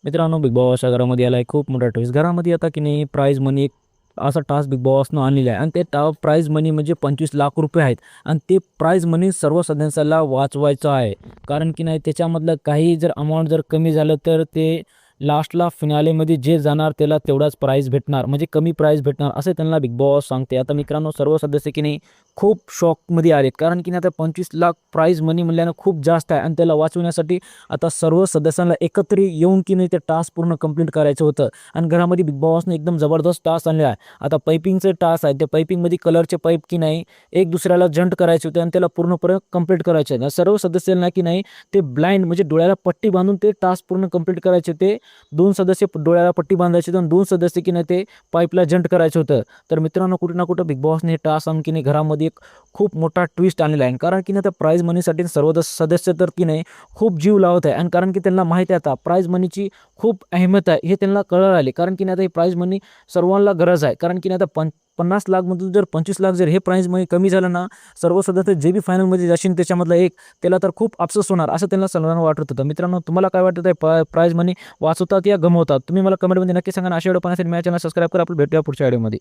मित्रांनो, बिग बॉसच्या घरामध्ये आला आहे खूप मोठा ट्विस्ट. घरामध्ये आता की नाही प्राइज मनी एक असा टास्क बिग बॉसनं आणलेला आहे आणि ते प्राइज मनी म्हणजे 25 लाख रुपये आहेत आणि ते प्राइज मनी सर्व सदस्याला वाचवायचं आहे. कारण की नाही त्याच्यामधलं काही जर अमाऊंट जर कमी झालं तर ते लास्टला फिनालेमध्ये जे जाणार त्याला तेवढाच प्राइज भेटणार, म्हणजे कमी प्राइज भेटणार असं त्यांना बिग बॉस सांगते. आता मित्रांनो, सर्व सदस्य की नाही खूप शॉकमध्ये आलेत, कारण की नाही आता 25 लाख प्राइज मनी म्हणल्यानं खूप जास्त आहे आणि त्याला वाचवण्यासाठी आता सर्व सदस्यांना एकत्र येऊन की नाही ते टास्क पूर्ण कंप्लीट करायचं होतं. आणि घरामध्ये बिग बॉसने एकदम जबरदस्त टास्क आणले आहे. आता पाइपिंगचे टास्क आहे, त्या पाइपिंगमध्ये कलरचे पाईप की नाही एक दुसऱ्याला जंट करायचे होते आणि त्याला पूर्णपणे कंप्लीट करायचे आहे. सर्व सदस्यांना की नाही ते ब्लाइंड म्हणजे डोळ्याला पट्टी बांधून ते टास्क पूर्ण कंप्लीट करायचे होते. 2 सदस्य डोळ्याला पट्टी बांधायचे होते आणि 2 सदस्य की नाही ते पाईपला जंट करायचं होतं. तर मित्रांनो, कुठे ना कुठं बिग बॉसने हे टास्क आणून की नाही घरामध्ये एक खूप मोठा ट्विस्ट आणलेला आहे. कारण की नाही त्या प्राइज मनीसाठी सर्व सदस्य तर की नाही खूप जीव लावत आहे आणि कारण की त्यांना माहिती आहे आता प्राइज मनीची खूप अहमियत आहे हे त्यांना कळलं आले. कारण की नाही आता ही प्राइज मनी सर्वांना गरज आहे. कारण की नाही आता 50 लाखमधून जर 25 लाख जर हे प्राइज मनी कमी झालं ना, सर्व सदस्य जे बी फायनलमध्ये जाशील त्याच्यामधला एक त्याला तर खूप अफसोस होणार असं त्यांना सर्वांना वाटत होतं. मित्रांनो, तुम्हाला काय वाटतं आहे प्राइज मनी वाचवतात या गमवतात? तुम्ही मला कमेंटमध्ये नक्की सांगा. अशा व्हिडिओ पाहण्यासाठी माझ्या चॅनल सबस्क्राईब करा. आपण भेटूया पुढच्या व्हिडिओमध्ये.